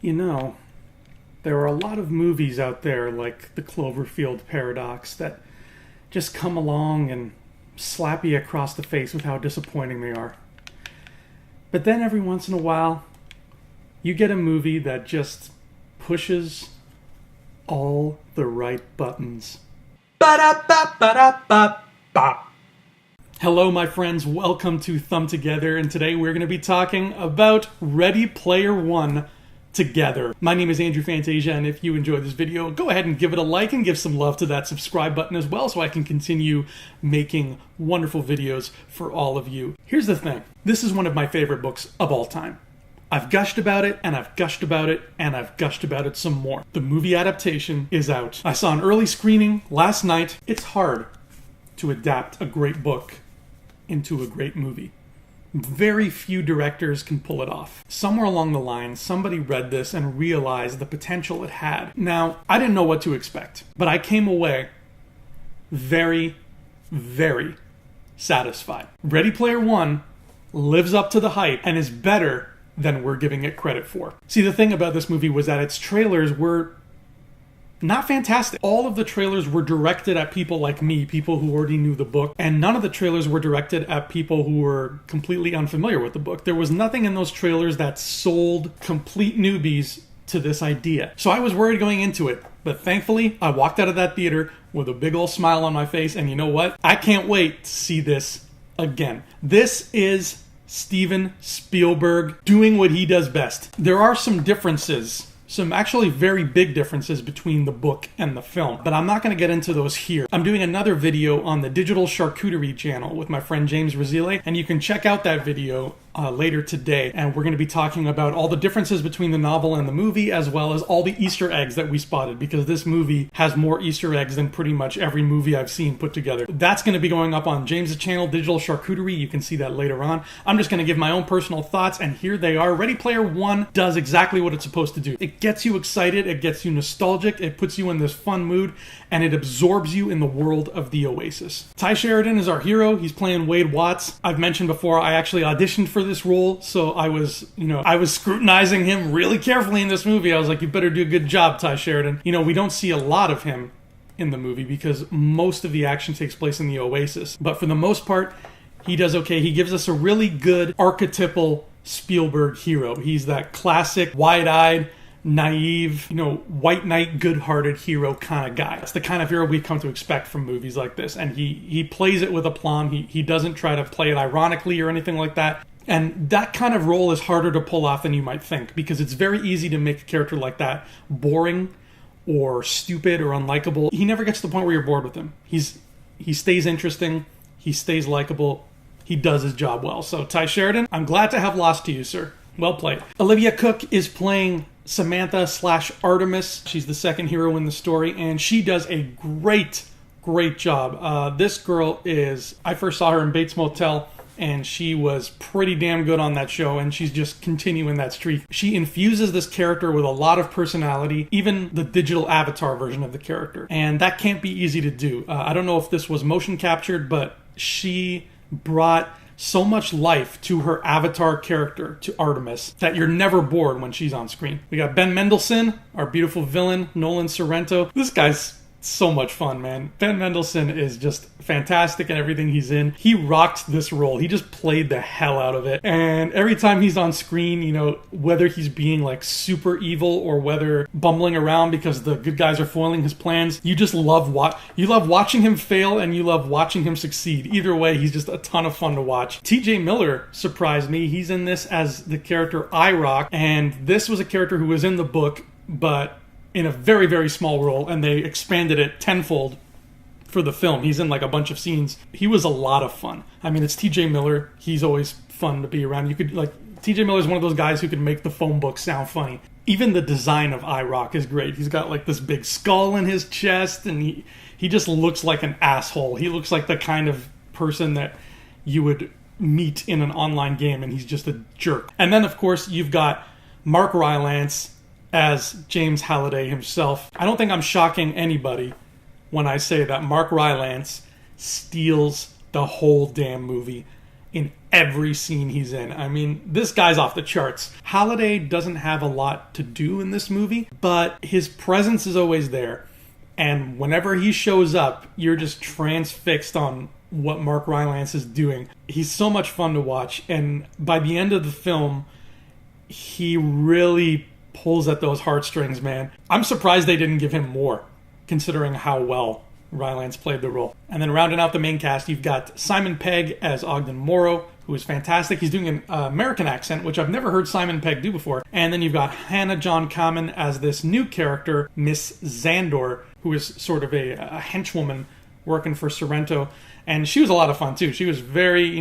You know, there are a lot of movies out there like the Cloverfield Paradox that just come along and slap you across the face with how disappointing they are. But then every once in a while, you get a movie that just pushes all the right buttons. Ba-da-ba-ba-da-ba-ba. Hello, my friends. Welcome to Thumb Together, and today we're going to be talking about Ready Player One together. My name is Andrew Fantasia, and if you enjoyed this video, go ahead and give it a like and give some love to that subscribe button as well so I can continue making wonderful videos for all of you. Here's the thing. This is one of my favorite books of all time. I've gushed about it, and I've gushed about it, and I've gushed about it some more. The movie adaptation is out. I saw an early screening last night. It's hard to adapt a great book into a great movie. Very few directors can pull it off. Somewhere along the line, somebody read this and realized the potential it had. Now, I didn't know what to expect, but I came away very, very satisfied. Ready Player One lives up to the hype and is better than we're giving it credit for. See, the thing about this movie was that its trailers were not fantastic. All of the trailers were directed at people like me, people who already knew the book, and none of the trailers were directed at people who were completely unfamiliar with the book. There was nothing in those trailers that sold complete newbies to this idea. So I was worried going into it, but thankfully I walked out of that theater with a big old smile on my face, and you know what? I can't wait to see this again. This is Steven Spielberg doing what he does best. There are some differences, some actually very big differences between the book and the film, but I'm not going to get into those here. I'm doing another video on the Digital Charcuterie channel with my friend James Razile, and you can check out that video later today, and we're going to be talking about all the differences between the novel and the movie, as well as all the Easter eggs that we spotted, because this movie has more Easter eggs than pretty much every movie I've seen put together. That's going to be going up on James' channel, Digital Charcuterie. You can see that later on. I'm just going to give my own personal thoughts, and here they are. Ready Player One does exactly what it's supposed to do. It gets you excited, it gets you nostalgic, it puts you in this fun mood, and it absorbs you in the world of the Oasis. Ty Sheridan is our hero. He's playing Wade Watts. I've mentioned before, I actually auditioned for this role, so I was scrutinizing him really carefully in this movie. I was like, you better do a good job, Ty Sheridan. We don't see a lot of him in the movie because most of the action takes place in the Oasis. But for the most part, he does okay. He gives us a really good archetypal Spielberg hero. He's that classic, wide-eyed, naive, white knight, good-hearted hero kind of guy. It's the kind of hero we've come to expect from movies like this, and he plays it with aplomb. He doesn't try to play it ironically or anything like that. And that kind of role is harder to pull off than you might think, because it's very easy to make a character like that boring or stupid or unlikable. He never gets to the point where you're bored with him. He stays interesting, he stays likable, he does his job well. So Ty Sheridan, I'm glad to have lost to you, sir. Well played. Olivia Cooke is playing Samantha/Artemis. She's the second hero in the story, and she does a great job. This girl I first saw her in Bates Motel, and she was pretty damn good on that show, and she's just continuing that streak. She infuses this character with a lot of personality, even the digital avatar version of the character, and that can't be easy to do. I don't know if this was motion captured, but she brought so much life to her avatar character, to Artemis, that you're never bored when she's on screen. We got Ben Mendelsohn, our beautiful villain, Nolan Sorrento. This guy's so much fun, man. Ben Mendelsohn is just fantastic in everything he's in. He rocked this role. He just played the hell out of it. And every time he's on screen, whether he's being like super evil or whether bumbling around because the good guys are foiling his plans, you just love watching him fail, and you love watching him succeed. Either way, he's just a ton of fun to watch. TJ Miller surprised me. He's in this as the character IROC, and this was a character who was in the book, but in a very, very small role, and they expanded it tenfold for the film. He's in like a bunch of scenes. He was a lot of fun. I mean, it's TJ Miller. He's always fun to be around. TJ Miller's one of those guys who could make the phone book sound funny. Even the design of IROC is great. He's got like this big skull in his chest, and he just looks like an asshole. He looks like the kind of person that you would meet in an online game, and he's just a jerk. And then, of course, you've got Mark Rylance as James Halliday himself. I don't think I'm shocking anybody when I say that Mark Rylance steals the whole damn movie. in every scene he's in. I mean, this guy's off the charts. Halliday doesn't have a lot to do in this movie, but his presence is always there. And whenever he shows up, you're just transfixed on what Mark Rylance is doing. He's so much fun to watch, and by the end of the film, he really pulls at those heartstrings, man. I'm surprised they didn't give him more, considering how well Rylance played the role. And then rounding out the main cast, you've got Simon Pegg as Ogden Morrow, who is fantastic. He's doing an American accent, which I've never heard Simon Pegg do before. And then you've got Hannah John Kamen as this new character, Miss Zandor, who is sort of a henchwoman working for Sorrento. And she was a lot of fun, too. She was very,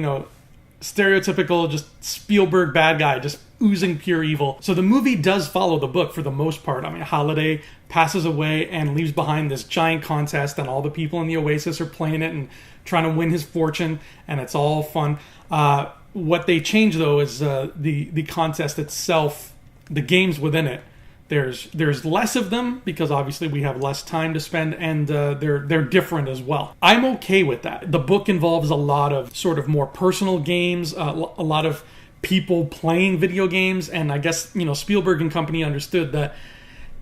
stereotypical, just Spielberg bad guy, just oozing pure evil. So the movie does follow the book for the most part. I mean, Halliday passes away and leaves behind this giant contest, and all the people in the Oasis are playing it and trying to win his fortune, and it's all fun. What they change, though, is the contest itself, the games within it. There's less of them because obviously we have less time to spend, and they're different as well. I'm okay with that. The book involves a lot of sort of more personal games, a lot of people playing video games, and I guess Spielberg and company understood that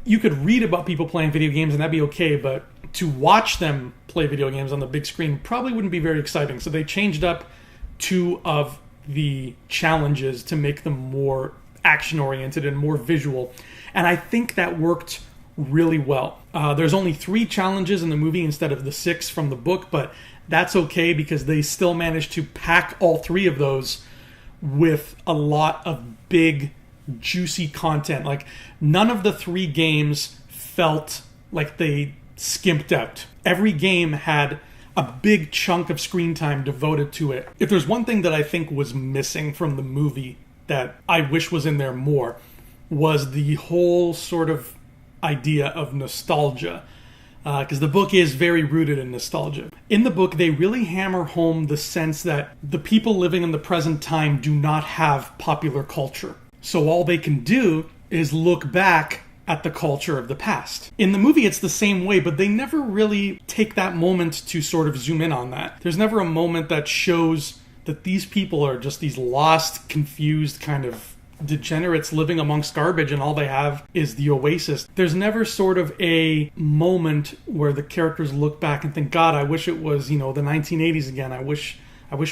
you could read about people playing video games and that'd be okay, but to watch them play video games on the big screen probably wouldn't be very exciting. So they changed up 2 of the challenges to make them more action-oriented and more visual. And I think that worked really well. There's only 3 challenges in the movie instead of the 6 from the book, but that's okay because they still managed to pack all 3 of those with a lot of big, juicy content. Like, none of the 3 games felt like they skimped out. Every game had a big chunk of screen time devoted to it. If there's one thing that I think was missing from the movie that I wish was in there more, was the whole sort of idea of nostalgia. Because the book is very rooted in nostalgia. In the book, they really hammer home the sense that the people living in the present time do not have popular culture. So all they can do is look back at the culture of the past. In the movie, it's the same way, but they never really take that moment to sort of zoom in on that. There's never a moment that shows that these people are just these lost, confused kind of degenerates living amongst garbage, and all they have is the Oasis. There's never sort of a moment where the characters look back and think, God, I wish it was, the 1980s again. I wish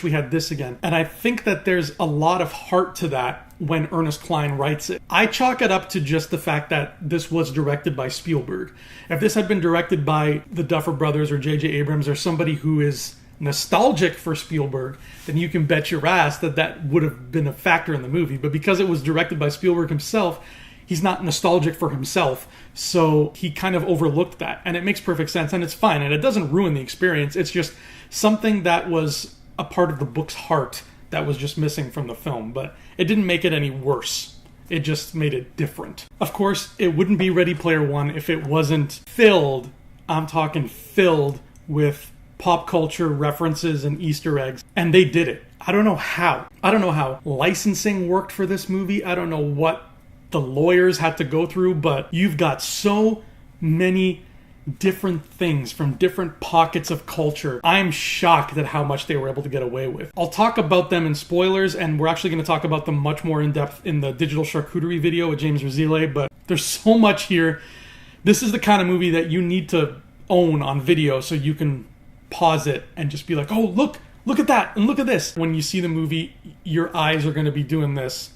we had this again. And I think that there's a lot of heart to that when Ernest Cline writes it. I chalk it up to just the fact that this was directed by Spielberg. If this had been directed by the Duffer Brothers or J.J. Abrams or somebody who is nostalgic for Spielberg, then you can bet your ass that would have been a factor in the movie. But because it was directed by Spielberg himself, he's not nostalgic for himself, so he kind of overlooked that. And it makes perfect sense, and it's fine, and it doesn't ruin the experience. It's just something that was a part of the book's heart that was just missing from the film, but it didn't make it any worse. It just made it different. Of course, it wouldn't be Ready Player One if it wasn't filled, I'm talking filled, with pop culture references and Easter eggs. And they did it. I don't know how. I don't know how licensing worked for this movie. I don't know what the lawyers had to go through, but you've got so many different things from different pockets of culture. I'm shocked at how much they were able to get away with. I'll talk about them in spoilers, and we're actually going to talk about them much more in depth in the Digital Charcuterie video with James Razile, but there's so much here. This is the kind of movie that you need to own on video so you can pause it and just be like, oh, look at that, and look at this. When you see the movie, your eyes are going to be doing this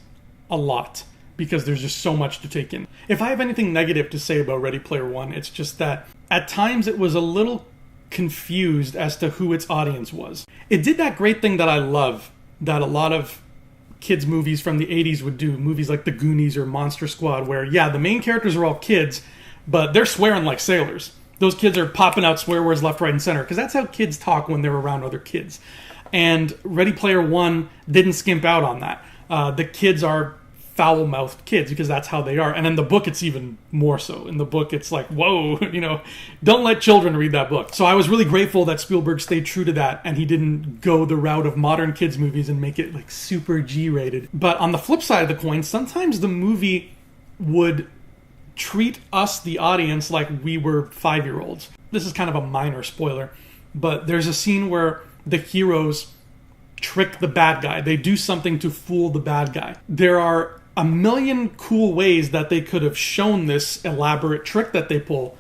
a lot because there's just so much to take in. If I have anything negative to say about Ready Player One, it's just that at times it was a little confused as to who its audience was. It did that great thing that I love, that a lot of kids' movies from the 80s would do, movies like The Goonies or Monster Squad, where, yeah, the main characters are all kids, but they're swearing like sailors. Those kids are popping out swear words left, right, and center, because that's how kids talk when they're around other kids. And Ready Player One didn't skimp out on that. The kids are foul-mouthed kids, because that's how they are. And in the book, it's even more so. In the book, it's like, whoa, don't let children read that book. So I was really grateful that Spielberg stayed true to that, and he didn't go the route of modern kids' movies and make it like super G-rated. But on the flip side of the coin, sometimes the movie would treat us, the audience, like we were 5-year-olds. This is kind of a minor spoiler, but there's a scene where the heroes trick the bad guy. They do something to fool the bad guy. There are a million cool ways that they could have shown this elaborate trick that they pull,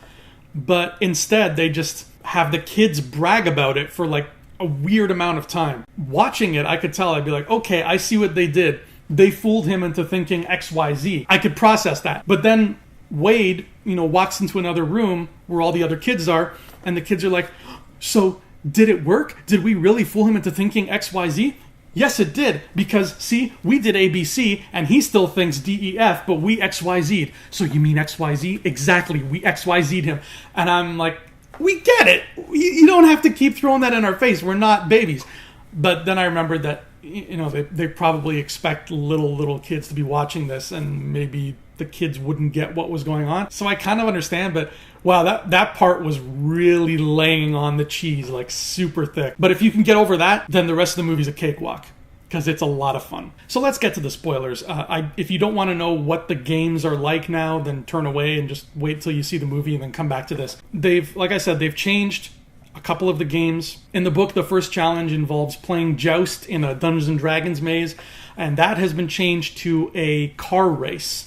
but instead they just have the kids brag about it for like a weird amount of time. Watching it, I could tell, I'd be like, okay, I see what they did. They fooled him into thinking XYZ. I could process that. But then Wade, walks into another room where all the other kids are, and the kids are like, so did it work? Did we really fool him into thinking XYZ? Yes, it did, because, see, we did ABC, and he still thinks DEF, but we XYZ'd. So you mean XYZ? Exactly, we XYZ'd him. And I'm like, we get it. You don't have to keep throwing that in our face. We're not babies. But then I remembered that, they probably expect little kids to be watching this, and maybe the kids wouldn't get what was going on. So I kind of understand, but wow, that part was really laying on the cheese, like super thick. But if you can get over that, then the rest of the movie's a cakewalk, because it's a lot of fun. So let's get to the spoilers. If you don't want to know what the games are like now, then turn away and just wait till you see the movie and then come back to this. Like I said, they've changed a couple of the games. In the book, the first challenge involves playing Joust in a Dungeons & Dragons maze, and that has been changed to a car race.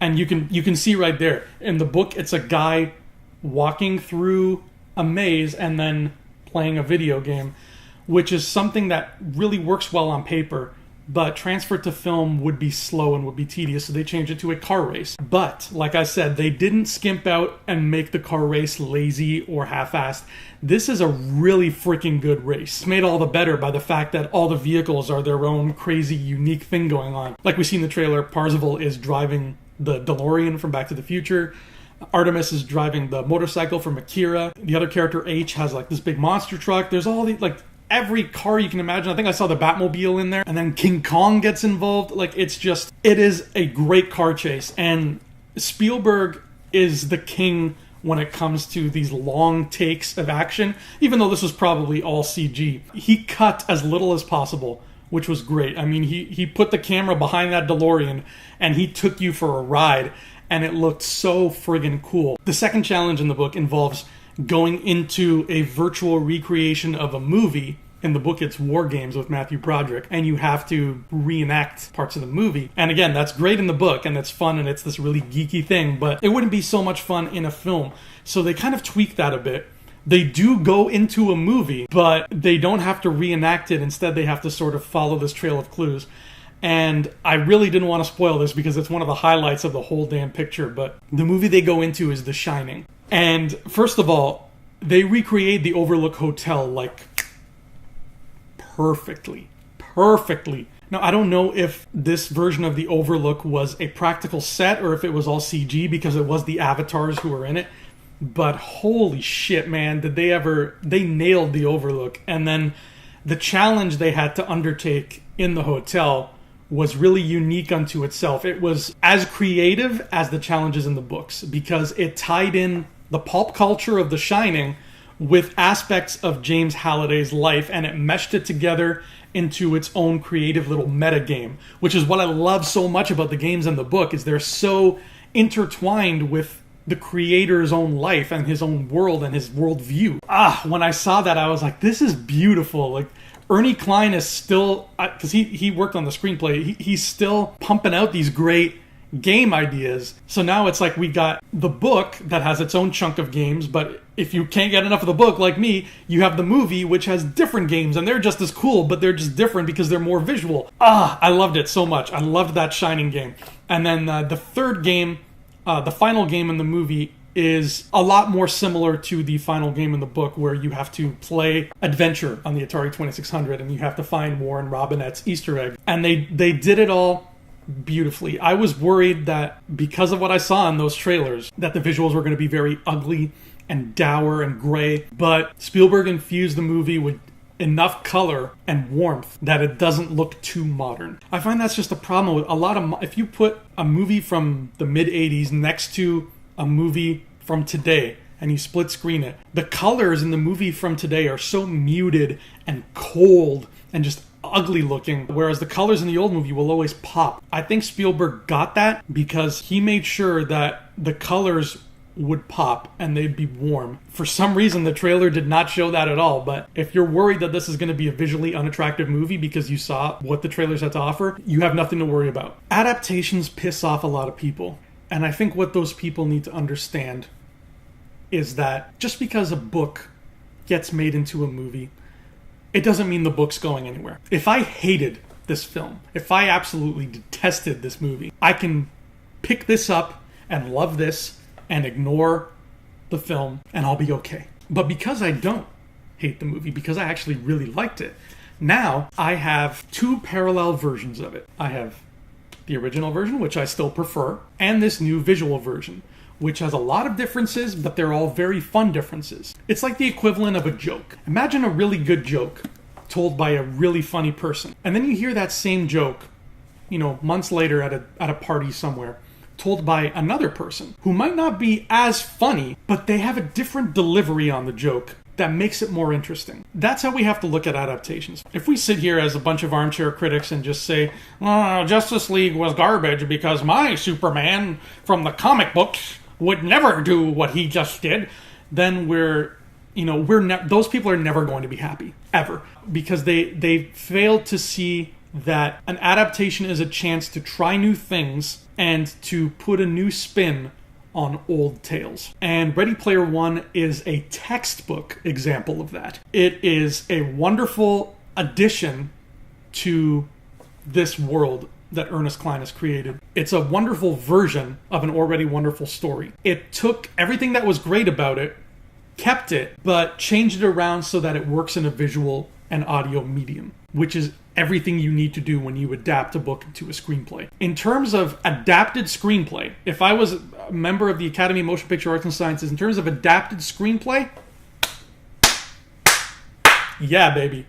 And you can see right there. In the book, it's a guy walking through a maze and then playing a video game, which is something that really works well on paper, but transferred to film would be slow and would be tedious, so they changed it to a car race. But, like I said, they didn't skimp out and make the car race lazy or half-assed. This is a really freaking good race. It's made all the better by the fact that all the vehicles are their own crazy, unique thing going on. Like we see in the trailer, Parzival is driving the DeLorean from Back to the Future. Artemis is driving the motorcycle from Akira. The other character, H, has like this big monster truck. There's all these, like, every car you can imagine. I think I saw the Batmobile in there. And then King Kong gets involved. Like, it is a great car chase. And Spielberg is the king when it comes to these long takes of action. Even though this was probably all CG, he cut as little as possible, which was great. I mean, he put the camera behind that DeLorean and he took you for a ride, and it looked so friggin' cool. The second challenge in the book involves going into a virtual recreation of a movie. In the book, it's Wargames with Matthew Broderick, and you have to reenact parts of the movie. And again, that's great in the book, and it's fun, and it's this really geeky thing, but it wouldn't be so much fun in a film. So they kind of tweak that a bit. They do go into a movie, but they don't have to reenact it. Instead, they have to sort of follow this trail of clues. And I really didn't want to spoil this because it's one of the highlights of the whole damn picture, but the movie they go into is The Shining. And first of all, they recreate the Overlook Hotel like perfectly. Now, I don't know if this version of the Overlook was a practical set or if it was all CG, because it was the avatars who were in it. But holy shit, man, they nailed the Overlook. And then the challenge they had to undertake in the hotel was really unique unto itself. It was as creative as the challenges in the books, because it tied in the pulp culture of The Shining with aspects of James Halliday's life, and it meshed it together into its own creative little meta game, which is what I love so much about the games in the book, is they're so intertwined with the creator's own life and his own world and his worldview. When I saw that, I was like, this is beautiful. Like, Ernie Cline is still, because he worked on the screenplay, he's still pumping out these great game ideas. So now it's like we got the book that has its own chunk of games, but if you can't get enough of the book, like me, you have the movie, which has different games, and they're just as cool, but they're just different because they're more visual. I loved it so much. I loved that Shining game. And then the third game, the final game in the movie, is a lot more similar to the final game in the book, where you have to play Adventure on the Atari 2600 and you have to find Warren Robinette's Easter egg. And they did it all beautifully. I was worried that because of what I saw in those trailers, that the visuals were going to be very ugly and dour and gray, but Spielberg infused the movie with enough color and warmth that it doesn't look too modern. I find that's just a problem with a lot of... If you put a movie from the mid-'80s next to a movie from today and you split screen it, the colors in the movie from today are so muted and cold and just ugly looking, whereas the colors in the old movie will always pop. I think Spielberg got that because he made sure that the colors would pop and they'd be warm. For some reason, the trailer did not show that at all, but if you're worried that this is going to be a visually unattractive movie because you saw what the trailers had to offer, you have nothing to worry about. Adaptations piss off a lot of people, and I think what those people need to understand is that just because a book gets made into a movie, it doesn't mean the book's going anywhere. If I hated this film, if I absolutely detested this movie, I can pick this up and love this and ignore the film, and I'll be okay. But because I don't hate the movie, because I actually really liked it, now I have two parallel versions of it. I have the original version, which I still prefer, and this new visual version, which has a lot of differences, but they're all very fun differences. It's like the equivalent of a joke. Imagine a really good joke told by a really funny person, and then you hear that same joke, months later at a party somewhere, told by another person who might not be as funny, but they have a different delivery on the joke that makes it more interesting. That's how we have to look at adaptations. If we sit here as a bunch of armchair critics and just say, Justice League was garbage because my Superman from the comic books would never do what he just did, then those people are never going to be happy, ever. Because they failed to see that an adaptation is a chance to try new things and to put a new spin on old tales. And Ready Player One is a textbook example of that. It is a wonderful addition to this world that Ernest Cline has created. It's a wonderful version of an already wonderful story. It took everything that was great about it, kept it, but changed it around so that it works in a visual and audio medium, which is everything you need to do when you adapt a book into a screenplay. In terms of adapted screenplay, if I was a member of the Academy of Motion Picture Arts and Sciences, in terms of adapted screenplay, yeah, baby.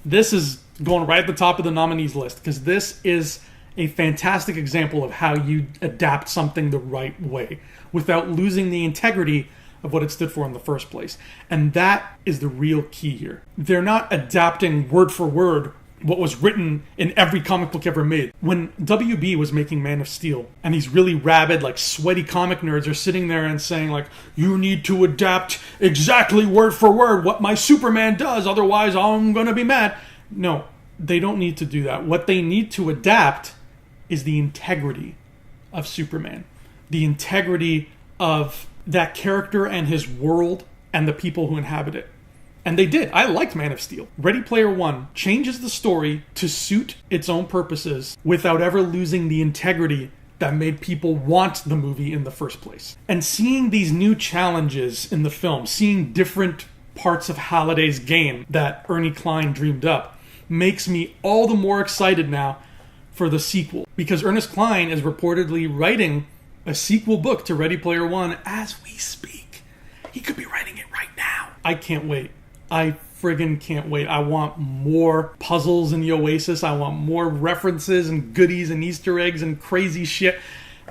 This is going right at the top of the nominees list, because this is a fantastic example of how you adapt something the right way without losing the integrity of what it stood for in the first place. And that is the real key here. They're not adapting word for word what was written in every comic book ever made. When WB was making Man of Steel, and these really rabid, sweaty comic nerds are sitting there and saying, you need to adapt exactly word for word what my Superman does, otherwise I'm gonna be mad. No, they don't need to do that. What they need to adapt is the integrity of Superman. The integrity of that character and his world and the people who inhabit it. And they did. I liked Man of Steel. Ready Player One changes the story to suit its own purposes without ever losing the integrity that made people want the movie in the first place. And seeing these new challenges in the film, seeing different parts of Halliday's game that Ernie Cline dreamed up, makes me all the more excited now for the sequel. Because Ernest Cline is reportedly writing a sequel book to Ready Player One as we speak. He could be writing it right now. I can't wait. I friggin' can't wait. I want more puzzles in the Oasis. I want more references and goodies and Easter eggs and crazy shit.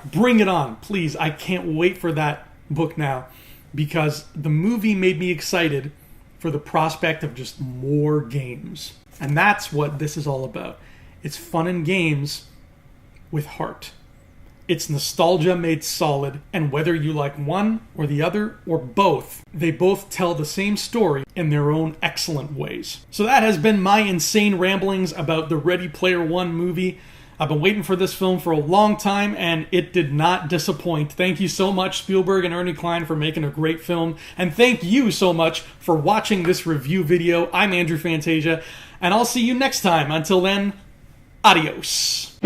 Bring it on, please. I can't wait for that book now, because the movie made me excited for the prospect of just more games. And that's what this is all about. It's fun and games with heart. It's nostalgia made solid, and whether you like one or the other or both, they both tell the same story in their own excellent ways. So that has been my insane ramblings about the Ready Player One movie. I've been waiting for this film for a long time, and it did not disappoint. Thank you so much, Spielberg and Ernie Cline, for making a great film. And thank you so much for watching this review video. I'm Andrew Fantasia, and I'll see you next time. Until then, adios.